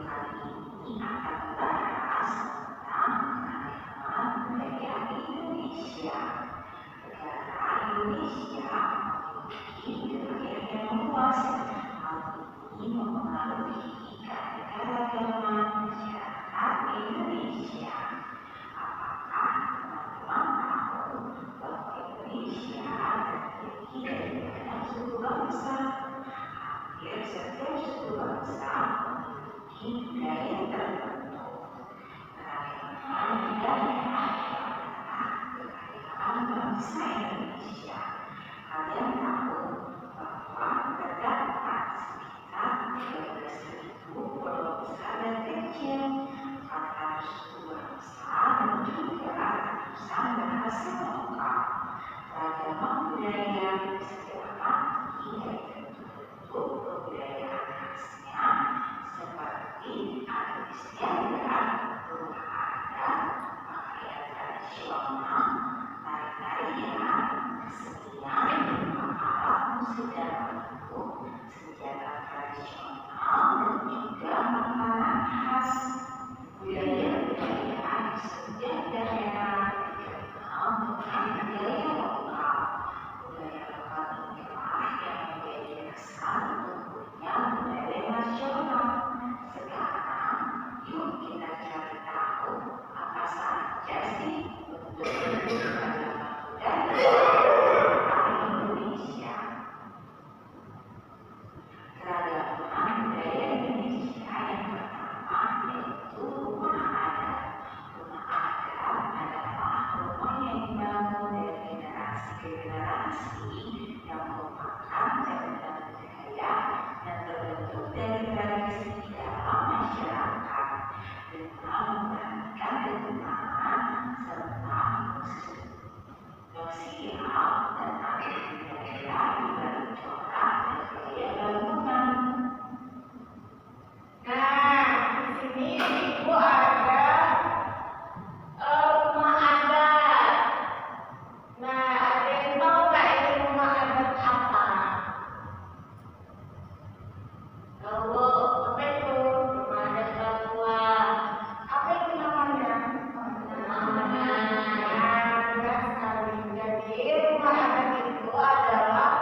kali ini akan membahas tentang keragaman budaya Indonesia. Negara Indonesia memiliki budaya yang luas. Hal ini mempengaruhi keragaman masyarakat Indonesia. Apakah teman-teman tahu bahwa Indonesia terdiri dari banyak suku bangsa? Hampir setiap suku bangsa memiliki budaya tertentu. Keragaman budaya adalah kekayaan bangsa Indonesia. Kalian tahu bahwa terdapat sekitar 13.000 pulau besar dan kecil, 400 suku bangsa, dan juga ratusan bahasa lokal. Keragaman budaya bisa diamati dari bentuk kebudayaan khasnya, seperti adat istiadat, rumah adat, pakaian tradisional, tari-tarian, kesenian, alat musik dan bentuk, senjata tradisional, dan juga makanan khas. Budaya-budaya di setiap daerah dikenal dengan budaya lokal. Budaya lokal inilah yang menjadi dasar tumbuhnya budaya nasional. Sekarang, yuk kita cari tahu apa saja sih bentuk keragaman budaya Indonesia. Keragaman budaya Indonesia yang pertama yaitu rumah adat. Rumah adat adalah rumah yang dibangun dari generasi ke generasi yang merupakan cadangan budaya dan terbentuk dari tradisi di dalam masyarakat dengan memperhatikan kegunaan serta sosial dan adat budaya di balik corak dan gaya bangunan. Nah, di sini Ibu ada rumah adat. Nah, ada yang tahu nggak ini rumah adat apa? Tahu, apa itu? Rumah adat Papua. Apa itu namanya? Nah, benar sekali. Jadi rumah adat itu adalah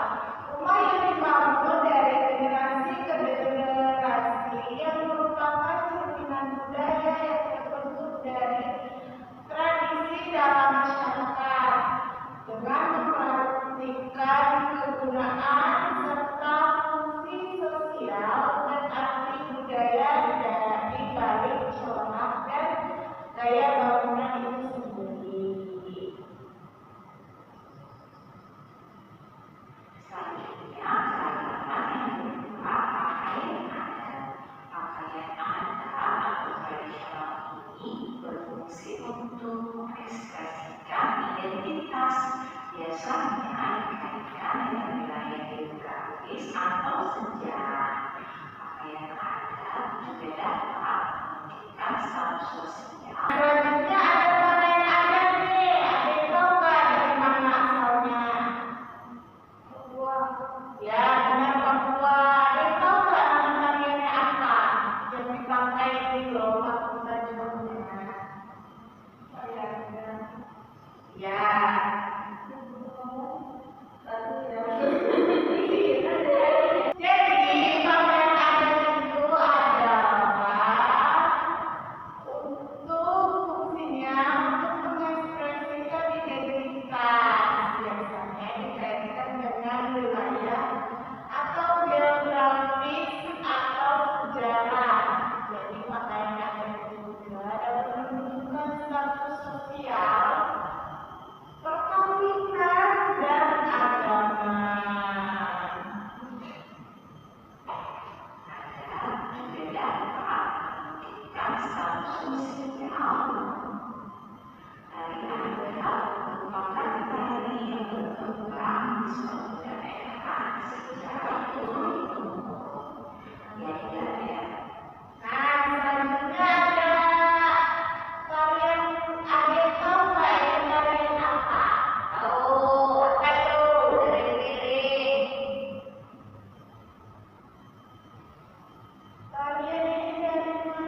rumah yang dibangun dari generasi ke generasi yang merupakan cerminan budaya yang terbentuk dari tradisi dalam masyarakat dengan memperhatikan kegunaan serta fungsi sosial dan arti budaya di balik corak dan gaya bangunan itu sendiri. Selanjutnya, keragaman yang kedua, pakaian adat. Pakaian adat atau tradisional ini berfungsi untuk mengekspresikan identitas, biasanya dikaitkan dengan wilayah geografis atau sejarah. Pakaian adat juga dapat menunjukkan status sosial. Selanjutnya ada pakaian adat nih. Ada yang tahu nggak dari mana asalnya? Ya, benar Papua. Ada yang tahu nggak nama tariannya apa? Yang dipakai di lomba pertunjukannya. Ya. Jadi pakaian adat itu adalah untuk fungsinya untuk mengekspresikan identitas, biasanya dikaitkan dengan wilayah atau geografis atau sejarah. Jadi pakaian adat juga dapat menunjukkan status sosial, perkawinan, dan agama. Adat juga dapat menunjukkan status sosial. Tari adat merupakan tari yang berkembang di suatu daerah secara turun-temurun. Ya. Nah, selanjutnya ada tarian. Ada yang tahu nggak ini tarian apa? Tahu, apa itu? Dari diri. Tarian ini dari mana?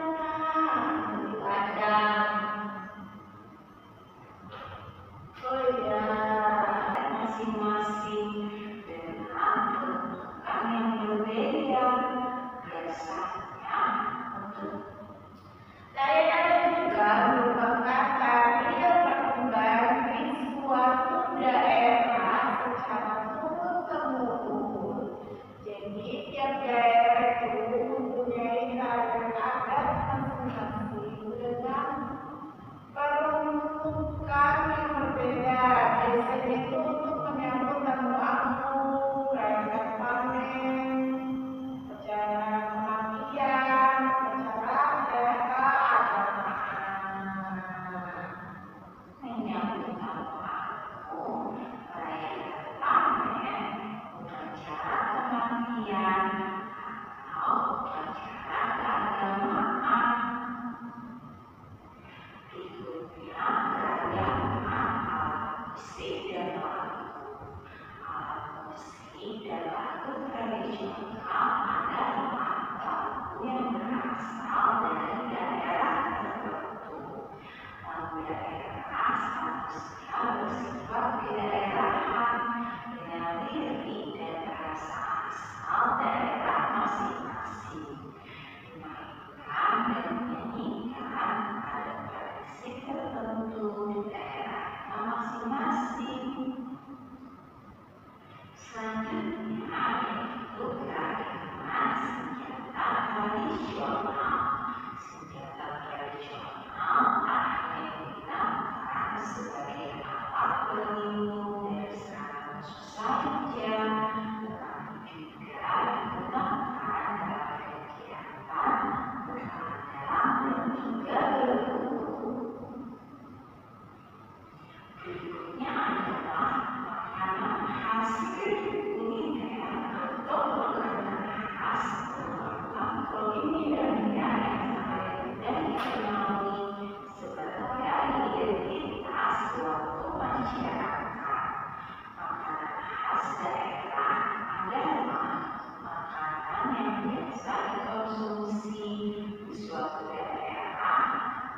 suatu daerah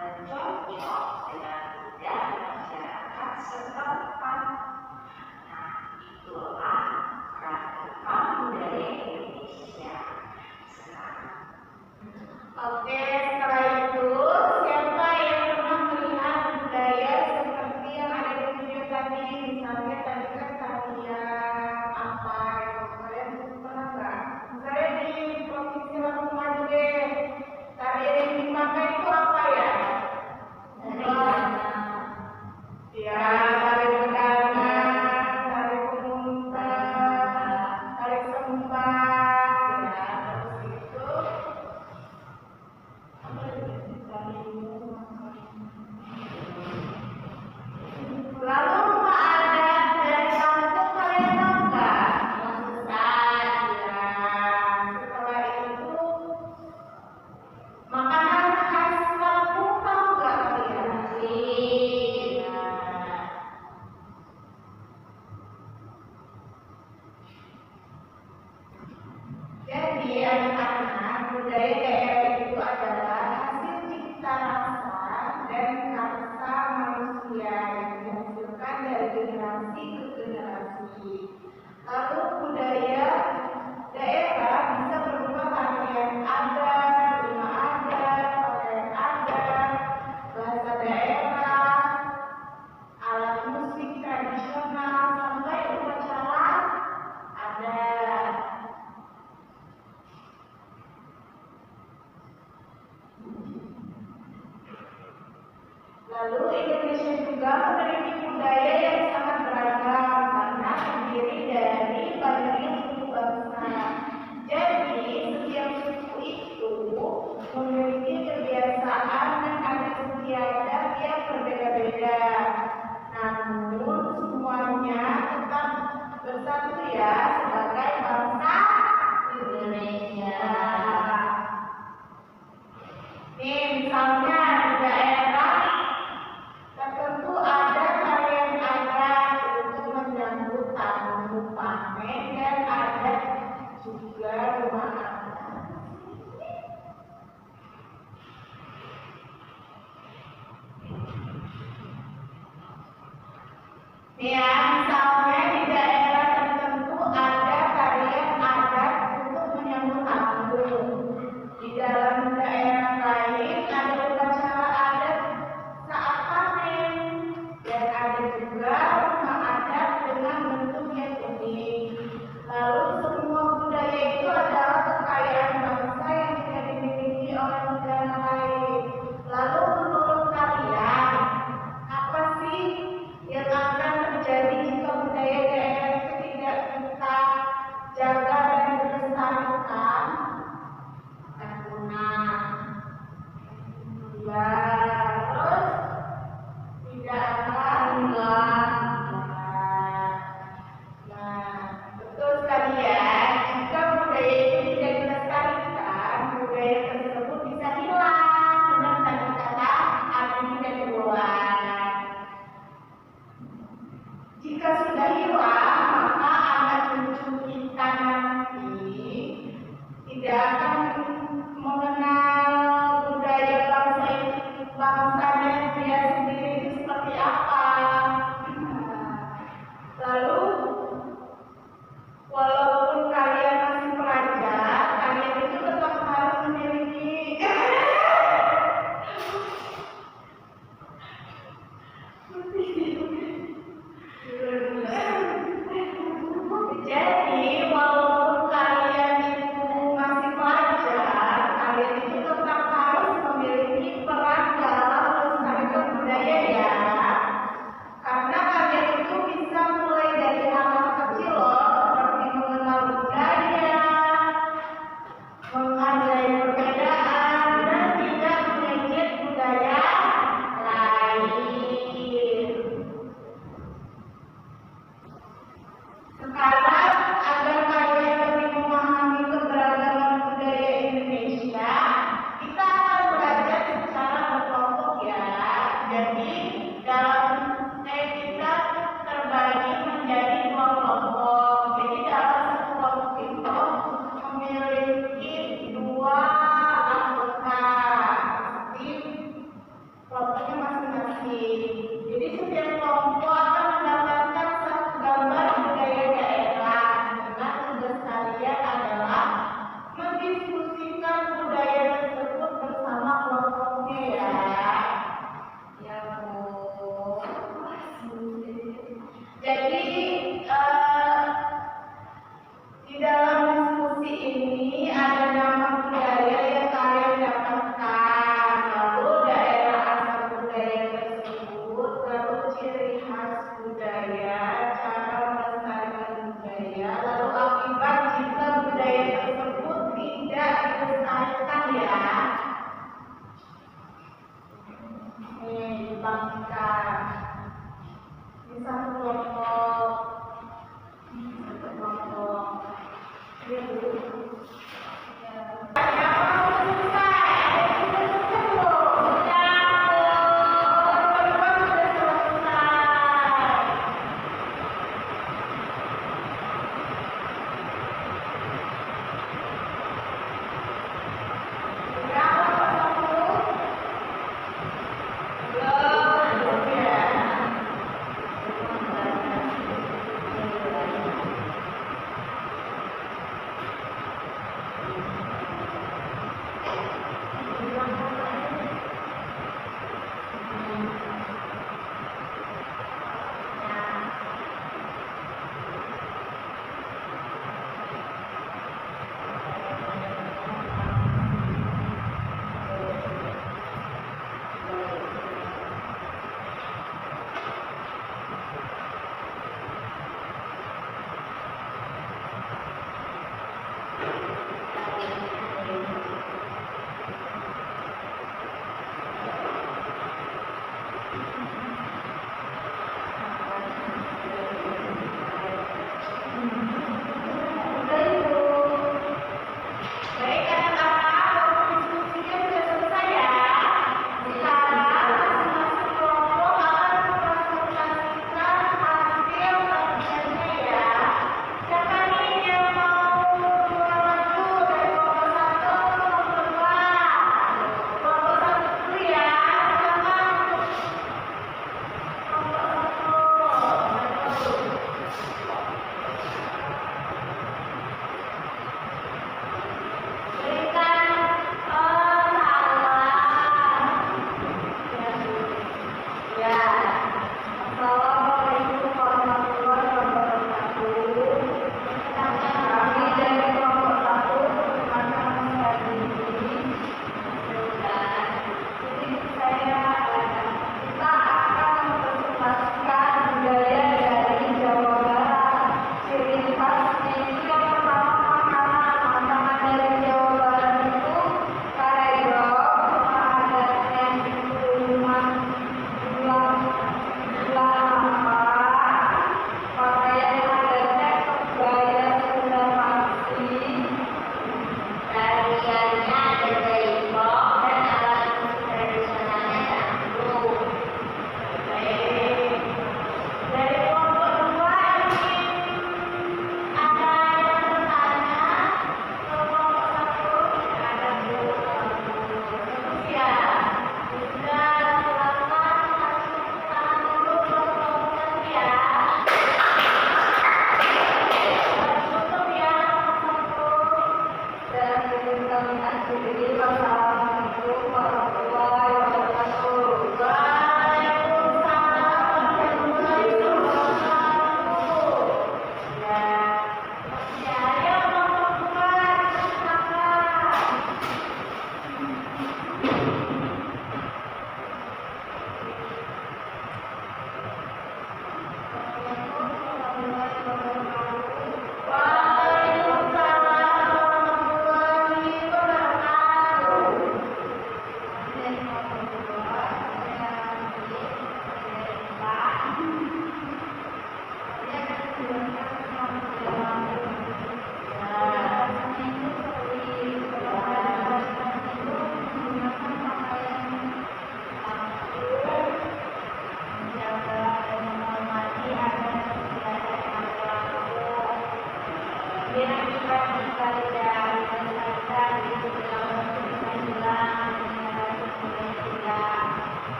dan cocok dengan budaya masyarakat setempat. Nah, itulah keragaman budaya Indonesia. Oke, setelah itu siapa yang pernah melihat budaya seperti yang ada di video tadi? Misalnya tadi kan tarian apa yang kalian pernah nggak? Misalnya di provinsi Lampung aja deh, tarian yang dipakai itu apa ya? Ya, tari bedana, tari pemuntan, tari sempat, ya, terus itu. Lalu rumah adat dari kampung kalian tahu nggak? Ya. Setelah itu makanan khas Lampung tahu nggak kalian? Ya. Jadi anak-anak, budaya daerah itu adalah hasil cipta rasa dan karsa manusia yang dihasilkan dari generasi ke generasi. Lalu budaya daerah bisa berupa tarian adat, rumah adat, pakaian adat, bahasa daerah, alat musik tradisional, sampai upacara adat. Lalu Indonesia juga memiliki budaya yang sangat beragam karena terdiri dari banyak suku bangsa. Jadi setiap suku itu memiliki kebiasaan dan adat istiadat yang berbeda-beda. Namun semuanya tetap bersatu ya sebagai bangsa Indonesia. Nih misalnya